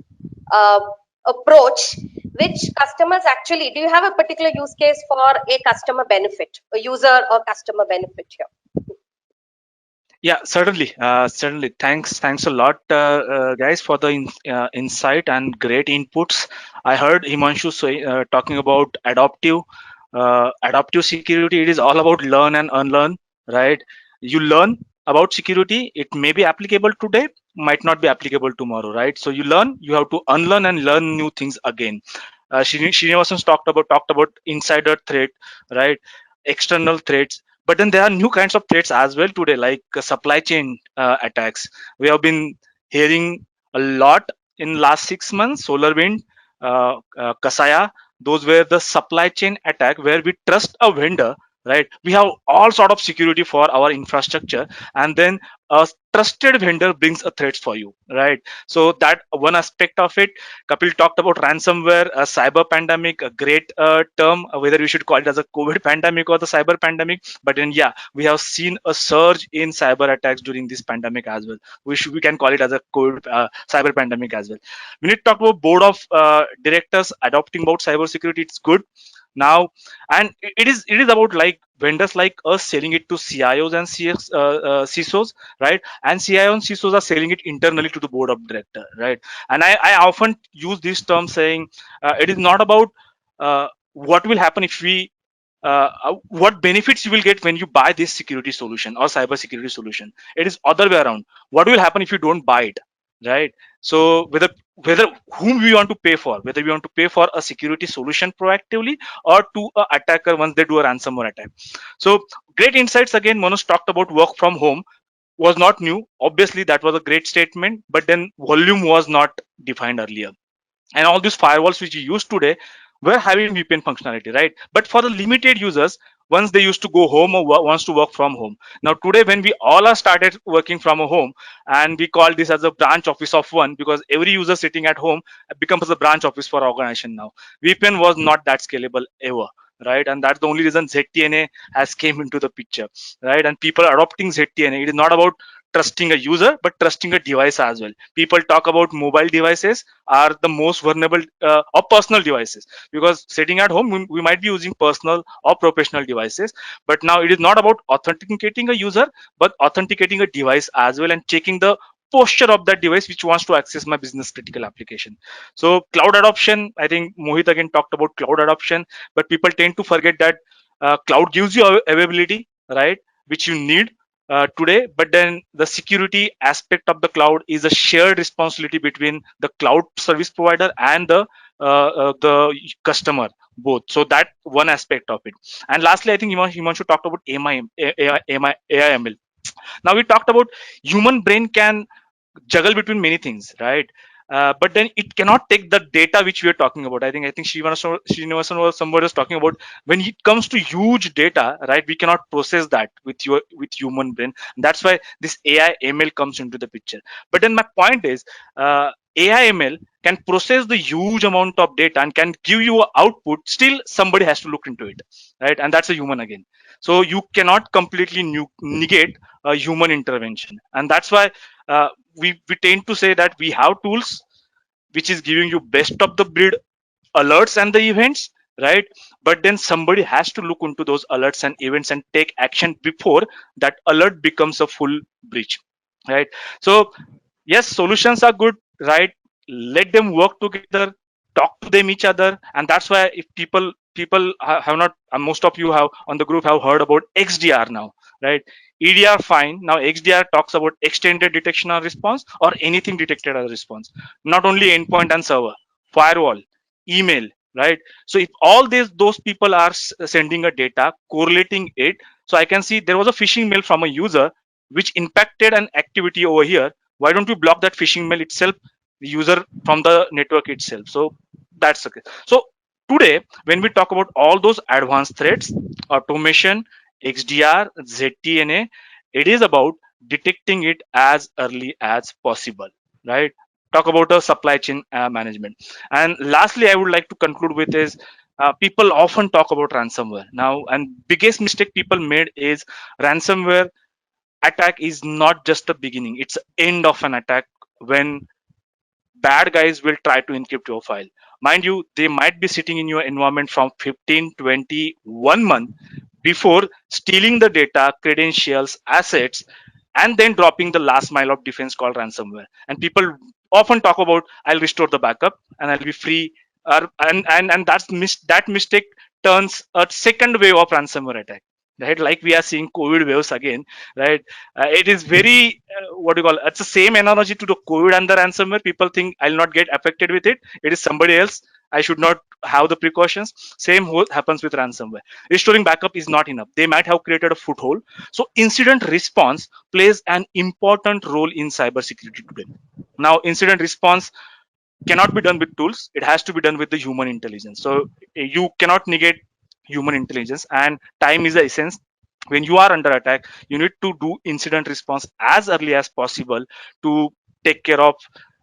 uh, approach? Which customers actually? Do you have a particular use case for a customer benefit, a user or customer benefit here? Yeah, certainly. Certainly. Thanks a lot, guys, for the insight and great inputs. I heard Himanshu talking about adaptive security. It is all about learn and unlearn, right? You learn about security. It may be applicable today, might not be applicable tomorrow, right? So you learn. You have to unlearn and learn new things again. Srinivasan talked about insider threat, right? External threats, but then there are new kinds of threats as well today, like supply chain attacks. We have been hearing a lot in last 6 months. SolarWind, Kasaya, those were the supply chain attack where we trust a vendor, right? We have all sort of security for our infrastructure, and then a trusted vendor brings a threat for you, right? So that one aspect of it. Kapil talked about ransomware, a cyber pandemic, a great term, whether we should call it as a COVID pandemic or the cyber pandemic. But then, yeah, we have seen a surge in cyber attacks during this pandemic as well. We can call it as a COVID cyber pandemic as well. We need to talk about board of directors adopting about cyber security. It's good now, and it is about like vendors like us selling it to CIOs and CISOs, right? And CIO and CISOs are selling it internally to the board of director, right? And I often use this term saying it is not about what will happen if we what benefits you will get when you buy this security solution or cyber security solution. It is other way around. What will happen if you don't buy it, right? So whether whom we want to pay for, whether we want to pay for a security solution proactively or to a attacker once they do a ransomware attack. So great insights again. Manoj talked about work from home was not new. Obviously, that was a great statement, but then volume was not defined earlier. And all these firewalls which you use today were having VPN functionality, right? But for the limited users, once they used to go home or wants to work from home. Now today, when we all are started working from a home, and we call this as a branch office of one, because every user sitting at home becomes a branch office for organization now. VPN was not that scalable ever, right? And that's the only reason ZTNA has came into the picture, right? And people are adopting ZTNA. It is not about trusting a user but trusting a device as well. People talk about mobile devices are the most vulnerable or personal devices, because sitting at home we might be using personal or professional devices, but now it is not about authenticating a user but authenticating a device as well and checking the posture of that device which wants to access my business critical application. So cloud adoption, I think Mohit again talked about cloud adoption, but people tend to forget that cloud gives you availability, right, which you need today, but then the security aspect of the cloud is a shared responsibility between the cloud service provider and the customer both. So that one aspect of it. And lastly, I think Himanshu talked about AIML. Now we talked about human brain can juggle between many things, right? but then it cannot take the data which we are talking about. I think Srinivasan was somebody was talking about, when it comes to huge data, right? We cannot process that with human brain. That's why this AI ML comes into the picture. But then my point is, AI ML can process the huge amount of data and can give you an output. Still, somebody has to look into it, right? And that's a human again. So you cannot completely negate a human intervention, and that's why we tend to say that we have tools which is giving you best of the breed alerts and the events, right? But then somebody has to look into those alerts and events and take action before that alert becomes a full breach, right? So yes, solutions are good, right? Let them work together, talk to them each other. And that's why if people have not, most of you have on the group have heard about XDR now, right? EDR fine, now XDR talks about extended detection or response, or anything detected as a response, not only endpoint and server, firewall, email, right? So if all those people are sending a data, correlating it, so I can see there was a phishing mail from a user which impacted an activity over here. Why don't you block that phishing mail itself, the user from the network itself? So that's okay. So today, when we talk about all those advanced threats, automation, XDR, ZTNA, it is about detecting it as early as possible, right? Talk about a supply chain management. And lastly, I would like to conclude with is, people often talk about ransomware now, and biggest mistake people made is ransomware attack is not just the beginning, it's the end of an attack. When bad guys will try to encrypt your file, mind you, they might be sitting in your environment from 15, 20, 1 month before stealing the data, credentials, assets, and then dropping the last mile of defense called ransomware. And people often talk about, I'll restore the backup and I'll be free, and that mistake turns a second wave of ransomware attack, right? Like we are seeing COVID waves again, right? It is very what do you call it? It's the same analogy to the COVID and the ransomware. People think I'll not get affected with it, it is somebody else, I should not have the precautions. Same happens with ransomware. Restoring backup is not enough, they might have created a foothold. So incident response plays an important role in cybersecurity today. Now incident response cannot be done with tools, it has to be done with the human intelligence. So you cannot negate human intelligence, and time is the essence. When you are under attack, you need to do incident response as early as possible to take care of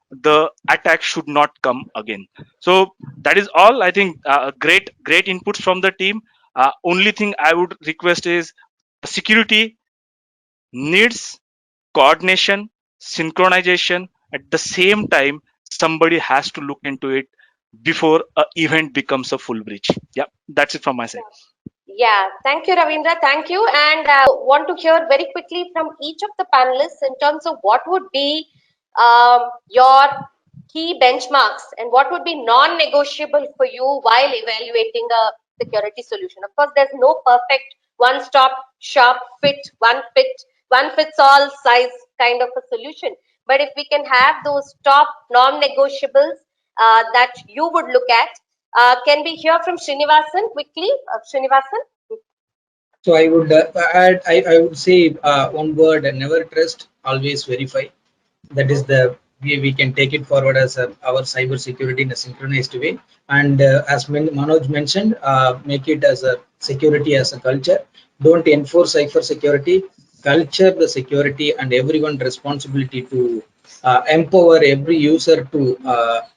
the attack should not come again. So that is all. I think great inputs from the team. Only thing I would request is, security needs coordination, synchronization. At the same time, somebody has to look into it before a event becomes a full breach. Yeah, that's it from my side. Yeah, thank you, Ravindra. Thank you. And want to hear very quickly from each of the panelists in terms of what would be your key benchmarks and what would be non-negotiable for you while evaluating a security solution. Of course, there's no perfect one-stop shop one fits all size kind of a solution. But if we can have those top non-negotiables that you would look at, can we hear from Srinivasan quickly? Srinivasan? So I would add, I would say one word: never trust, always verify. That is the way we can take it forward as our cyber security in a synchronized way. And as Manoj mentioned, make it as a security as a culture. Don't enforce cyber security, culture the security, and everyone responsibility to empower every user to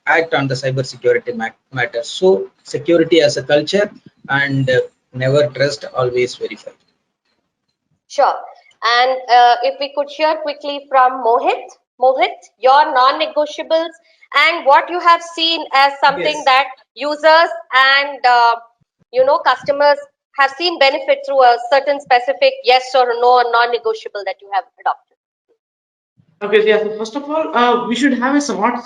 act on the cyber security matters. So security as a culture, and never trust, always verify. Sure. And if we could hear quickly from Mohit. Mohit, your non-negotiables and what you have seen as something Yes. that users and customers have seen benefit through a certain specific yes or no or non-negotiable that you have adopted. Okay, yeah. So first of all, we should have a smart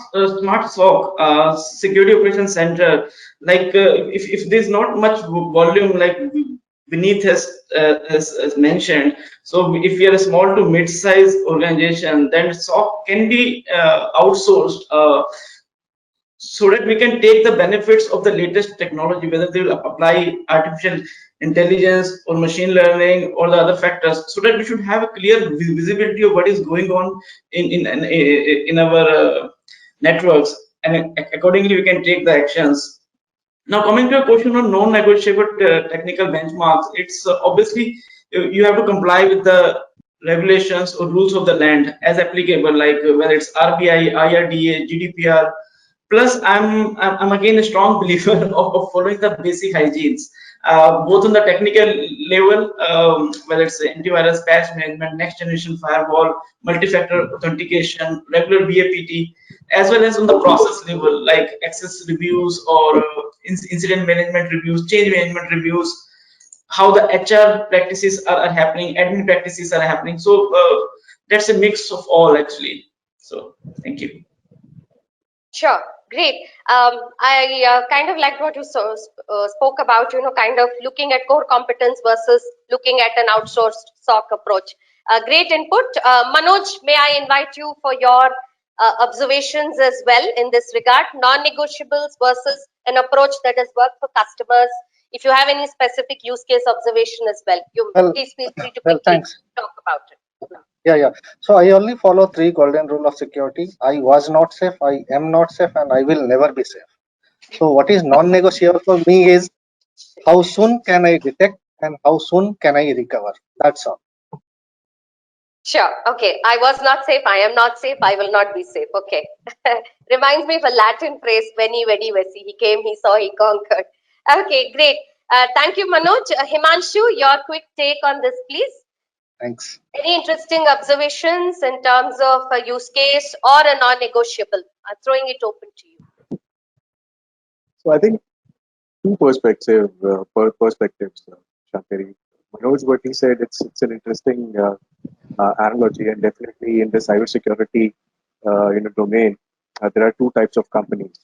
SOC, security operations center. Like if there's not much volume, like Vineet has mentioned. So if we are a small to mid-sized organization, then SOC can be outsourced. So that we can take the benefits of the latest technology, whether they will apply artificial intelligence or machine learning or the other factors, so that we should have a clear visibility of what is going on in our networks, and accordingly we can take the actions. Now, coming to a question on non-negotiable technical benchmarks, it's obviously you have to comply with the regulations or rules of the land as applicable, like whether it's RBI, IRDA, GDPR. Plus, I'm again a strong believer of following the basic hygienes, both on the technical level, whether it's antivirus, patch management, next generation firewall, multi-factor authentication, regular BAPT, as well as on the process level, like access reviews or incident management reviews, change management reviews, how the HR practices are happening, admin practices are happening. So that's a mix of all actually. So thank you. Sure, great. I kind of liked what you spoke about, kind of looking at core competence versus looking at an outsourced SOC approach. Great input. Manoj, may I invite you for your observations as well in this regard, non-negotiables versus an approach that has worked for customers. If you have any specific use case observation as well, please feel free to quickly Thanks. talk about it. Yeah. So I only follow 3 golden rule of security. I was not safe, I am not safe, and I will never be safe. So what is non-negotiable for me is how soon can I detect and how soon can I recover? That's all. Sure. Okay. I was not safe. I am not safe. I will not be safe. Okay. Reminds me of a Latin phrase, veni, vidi, vici. He came, he saw, he conquered. Okay, great. Thank you, Manoj. Himanshu, your quick take on this, please. Thanks. Any interesting observations in terms of a use case or a non-negotiable? Throwing it open to you. So I think two perspectives, Shantari. Manoj, what he said, it's an interesting analogy, and definitely in the cybersecurity domain, there are two types of companies.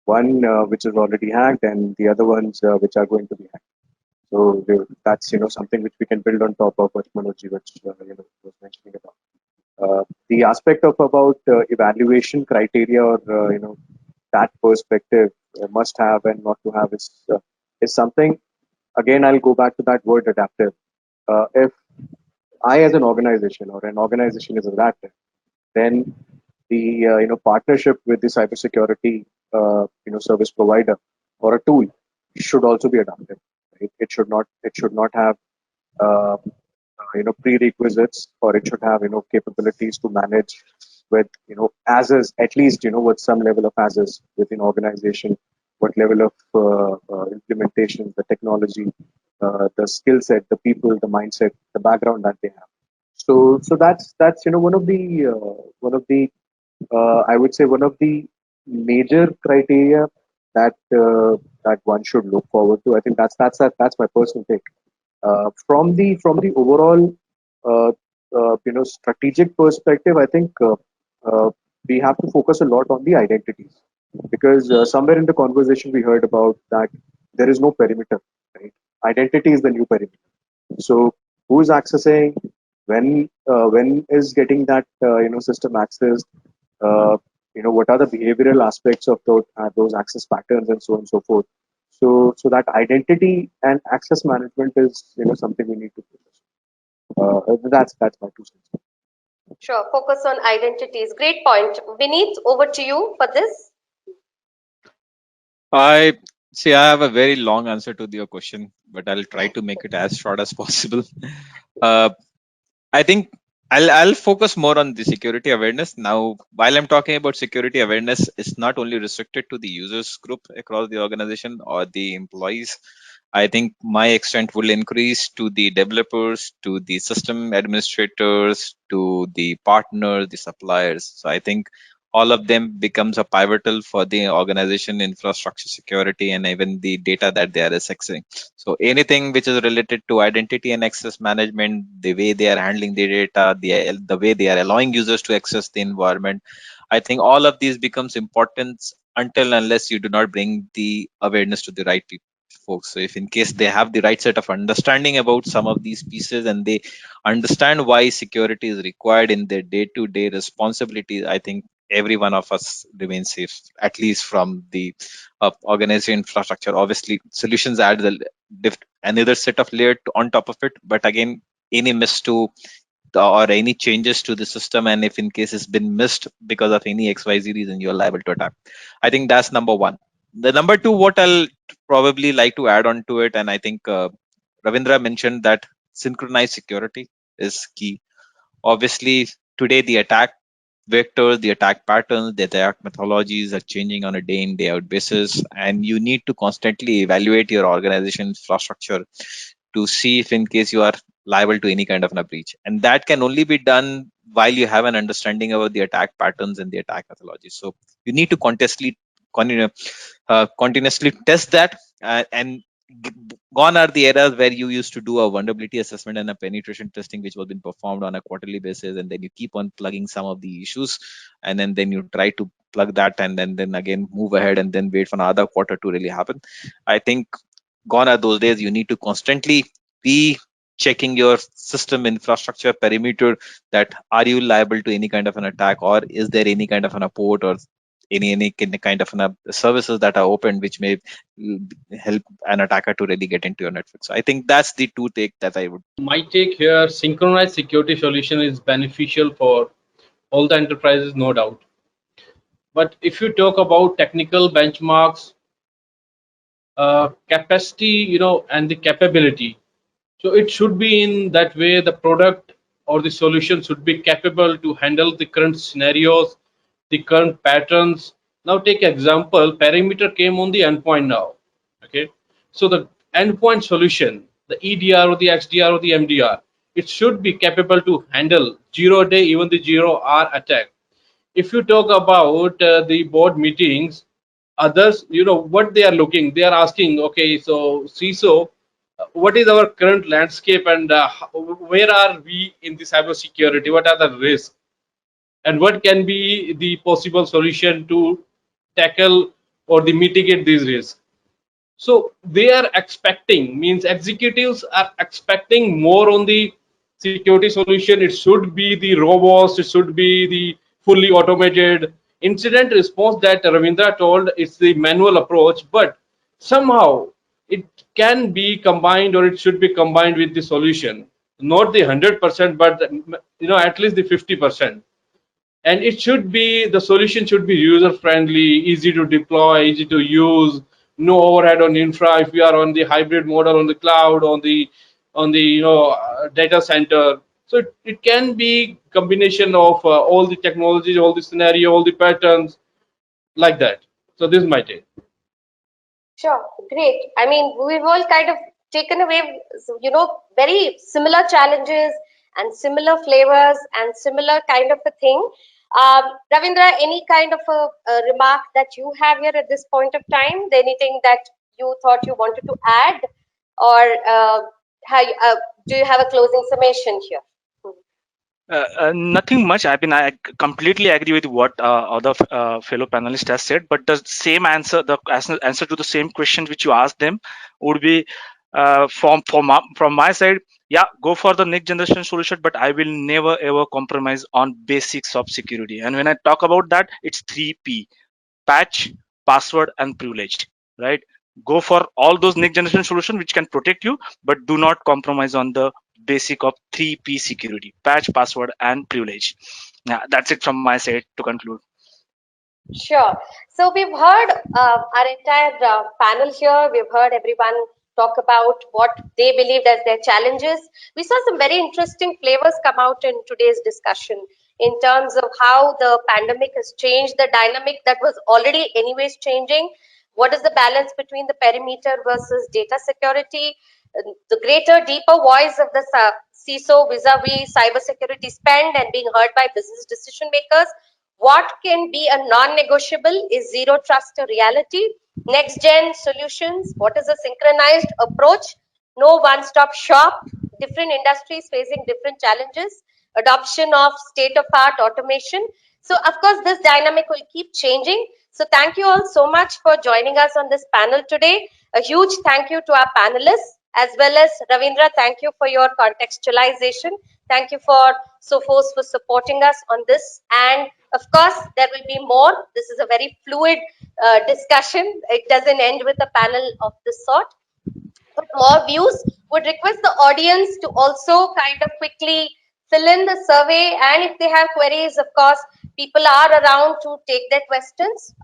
One which is already hacked, and the other ones which are going to be hacked. So that's something which we can build on top of what Manoj was mentioning about. The aspect of about evaluation criteria, or that perspective, must have and not to have, is something. Again, I'll go back to that word adaptive. If I, as an organization, or an organization is adaptive, then the partnership with the cybersecurity service provider or a tool should also be adaptive. Right? It should not have uh, prerequisites, or it should have capabilities to manage with as is, at least with some level of as is within organization, what level of implementation, the technology, the skill set, the people, the mindset, the background that they have. So that's one of the I would say one of the major criteria that one should look forward to. I think that's my personal take. From the overall strategic perspective, I think we have to focus a lot on the identities, because somewhere in the conversation we heard about that there is no perimeter. Right? Identity is the new perimeter. So who is accessing, when is getting that system accessed, what are the behavioral aspects of those access patterns, and so on and so forth. So that identity and access management is something we need to focus. That's my 2 cents. Sure. Focus on identities. Great point. Vineet, over to you for this. I see. I have a very long answer to your question, but I'll try to make it as short as possible. I think I'll focus more on the security awareness now. While I'm talking about security awareness, it's not only restricted to the users group across the organization or the employees. I think my extent will increase to the developers, to the system administrators, to the partners, the suppliers. So I think all of them becomes a pivotal for the organization infrastructure security and even the data that they are accessing. So anything which is related to identity and access management, the way they are handling the data, the way they are allowing users to access the environment, I think all of these becomes important until unless you do not bring the awareness to the right people, folks. So if in case they have the right set of understanding about some of these pieces and they understand why security is required in their day-to-day responsibilities, I think every one of us remains safe, at least from the organization infrastructure. Obviously, solutions add another set of layer on top of it. But again, any miss to or any changes to the system, and if in case it's been missed because of any XYZ reason, you're liable to attack. I think that's number one. The number two, what I'll probably like to add on to it, and I think Ravindra mentioned that synchronized security is key. Obviously, today the attack vectors, the attack patterns, the attack methodologies are changing on a day in, day out basis, and you need to constantly evaluate your organization infrastructure to see if in case you are liable to any kind of a breach. And that can only be done while you have an understanding about the attack patterns and the attack methodologies. So you need to continuously test that, and gone are the eras where you used to do a vulnerability assessment and a penetration testing which was been performed on a quarterly basis, and then you keep on plugging some of the issues, and then you try to plug that, and then again move ahead and then wait for another quarter to really happen. I think gone are those days. You need to constantly be checking your system infrastructure perimeter, that are you liable to any kind of an attack, or is there any kind of an port or any kind of services that are open which may help an attacker to really get into your network. So I think that's the two take that I would. My take here, synchronized security solution is beneficial for all the enterprises, no doubt. But if you talk about technical benchmarks, capacity, and the capability, so it should be in that way. The product or the solution should be capable to handle the current scenarios, the current patterns. Now take example, perimeter came on the endpoint now. Okay, so the endpoint solution, the EDR or the XDR or the MDR, it should be capable to handle 0-day, even the 0-hour attack. If you talk about the board meetings, others, what they are looking, they are asking, okay, so CISO, what is our current landscape, and where are we in the cybersecurity? What are the risks, and what can be the possible solution to tackle or the mitigate these risks? So they are expecting, means executives are expecting more on the security solution. It should be the robust, it should be the fully automated incident response that Ravindra told. It's the manual approach, but somehow it can be combined, or it should be combined with the solution, not the 100%, but at least the 50%. And it should be, the solution should be user friendly, easy to deploy, easy to use, no overhead on infra if we are on the hybrid model, on the cloud, on the data center. So it can be combination of all the technologies, all the scenario, all the patterns, like that. So this is my take. Sure, great. I mean, we've all kind of taken away, very similar challenges and similar flavors and similar kind of a thing. Ravindra, any kind of a remark that you have here at this point of time? Anything that you thought you wanted to add, or do you have a closing summation here? Nothing much. I completely agree with what other fellow panelists has said, but the same answer, the answer to the same question which you asked them would be from my side. Yeah, go for the next generation solution, but I will never ever compromise on basics of security. And when I talk about that, it's 3P: patch, password, and privilege. Right? Go for all those next generation solution which can protect you, but do not compromise on the basic of 3P security: patch, password, and privilege. Yeah, that's it from my side to conclude. Sure. So we've heard our entire panel here. We've heard everyone talk about what they believed as their challenges. We saw some very interesting flavors come out in today's discussion in terms of how the pandemic has changed the dynamic that was already anyways changing. What is the balance between the perimeter versus data security? The greater, deeper voice of the CISO vis-a-vis cybersecurity spend and being heard by business decision makers. What can be a non-negotiable? Is zero trust a reality? Next gen solutions, what is a synchronized approach? No one-stop shop, different industries facing different challenges, adoption of state-of-art automation. So of course this dynamic will keep changing. So thank you all so much for joining us on this panel today. A huge thank you to our panelists, as well as Ravindra, thank you for your contextualization. Thank you for Sophos for supporting us on this. And of course, there will be more. This is a very fluid discussion. It doesn't end with a panel of this sort. But more views, would request the audience to also kind of quickly fill in the survey, and if they have queries, of course, people are around to take their questions.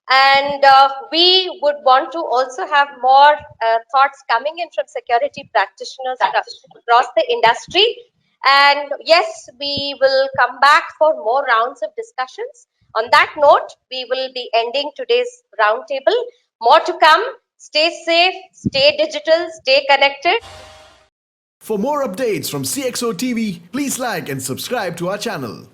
And we would want to also have more thoughts coming in from security practitioners across the industry. And yes, we will come back for more rounds of discussions. On that note, we will be ending today's roundtable. More to come. Stay safe, stay digital, stay connected. For more updates from CXO TV, please like and subscribe to our channel.